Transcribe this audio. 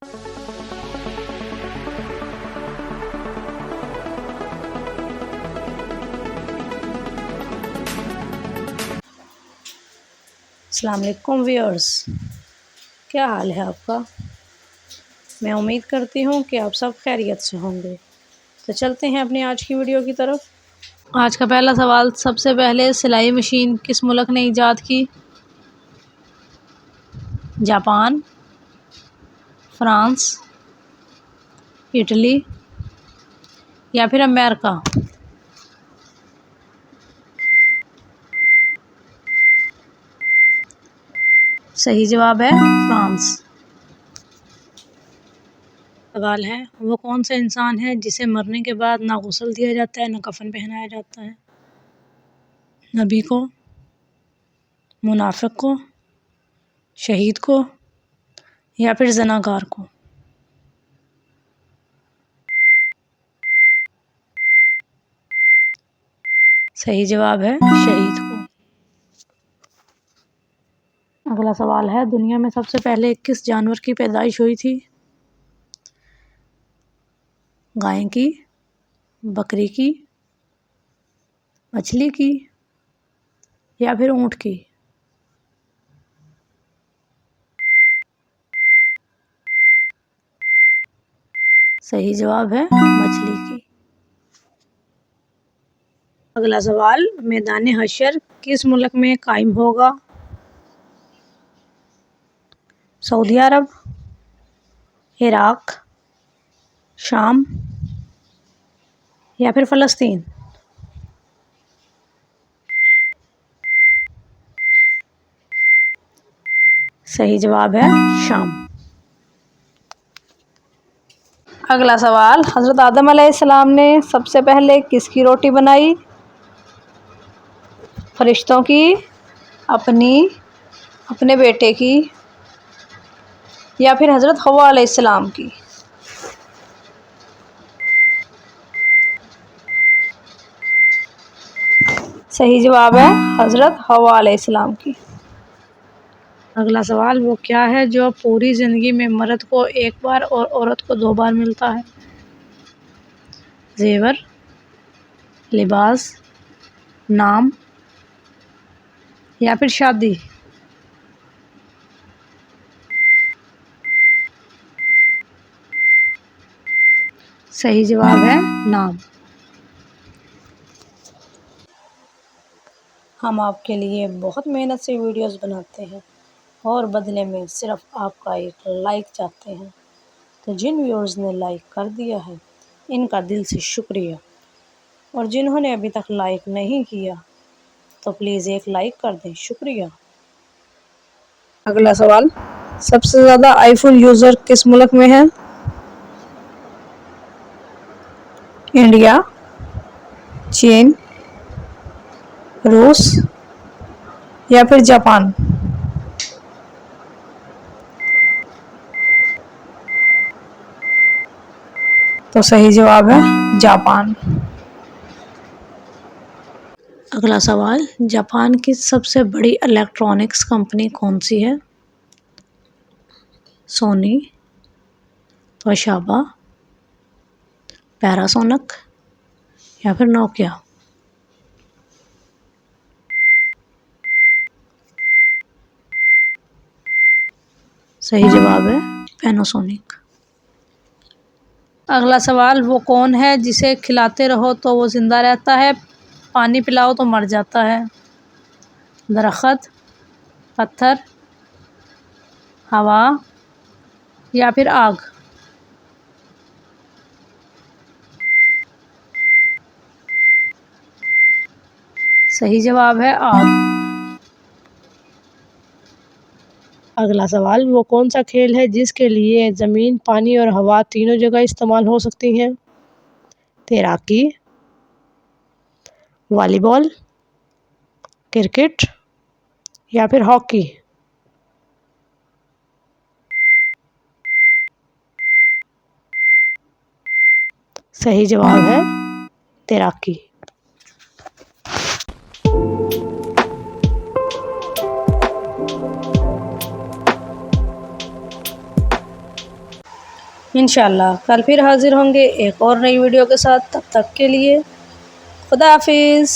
अस्सलाम वालेकुम व्यूअर्स, क्या हाल है आपका। मैं उम्मीद करती हूँ कि आप सब खैरियत से होंगे। तो चलते हैं अपनी आज की वीडियो की तरफ। आज का पहला सवाल, सबसे पहले सिलाई मशीन किस मुल्क ने ईजाद की। जापान, फ्रांस, इटली या फिर अमेरिका। सही जवाब है फ्रांस। सवाल है, वो कौन सा इंसान है जिसे मरने के बाद ना गुस्ल दिया जाता है ना कफन पहनाया जाता है। नबी को, मुनाफिक को, शहीद को या फिर जनाकार को। सही जवाब है शहीद को। अगला सवाल है, दुनिया में सबसे पहले किस जानवर की पैदाइश हुई थी। गाय की, बकरी की, मछली की या फिर ऊँट की। सही जवाब है मछली की। अगला सवाल, मैदान हशर किस मुल्क में कायम होगा। सऊदी अरब, इराक, शाम या फिर फ़लस्तीन। सही जवाब है शाम। अगला सवाल, हज़रत आदम अलैहिस्सलाम ने सबसे पहले किसकी रोटी बनाई। फरिश्तों की, अपनी, अपने बेटे की या फिर हज़रत हव्वा अलैहिस्सलाम की। सही जवाब है हज़रत हव्वा अलैहिस्सलाम की। अगला सवाल, वो क्या है जो पूरी ज़िंदगी में मर्द को एक बार और औरत को 2 बार मिलता है। जेवर, लिबास, नाम या फिर शादी। सही जवाब है नाम। हम आपके लिए बहुत मेहनत से वीडियोस बनाते हैं और बदले में सिर्फ आपका एक लाइक चाहते हैं। तो जिन व्यूअर्स ने लाइक कर दिया है, इनका दिल से शुक्रिया, और जिन्होंने अभी तक लाइक नहीं किया तो प्लीज़ एक लाइक कर दें, शुक्रिया। अगला सवाल, सबसे ज़्यादा आईफोन यूज़र किस मुल्क में है। इंडिया, चीन, रूस या फिर जापान। तो सही जवाब है जापान। अगला सवाल, जापान की सबसे बड़ी इलेक्ट्रॉनिक्स कंपनी कौन सी है। सोनी, तोशिबा, पैनासोनिक या फिर नोकिया। सही जवाब है पैनासोनिक। अगला सवाल, वो कौन है जिसे खिलाते रहो तो वो ज़िंदा रहता है, पानी पिलाओ तो मर जाता है। दरख्त, पत्थर, हवा या फिर आग। सही जवाब है आग। अगला सवाल, वो कौन सा खेल है जिसके लिए ज़मीन, पानी और हवा तीनों जगह इस्तेमाल हो सकती हैं। तैराकी, वॉलीबॉल, क्रिकेट या फिर हॉकी। सही जवाब है तैराकी। इंशाल्लाह कल फिर हाज़िर होंगे एक और नई वीडियो के साथ। तब तक के लिए खुदा हाफिज़।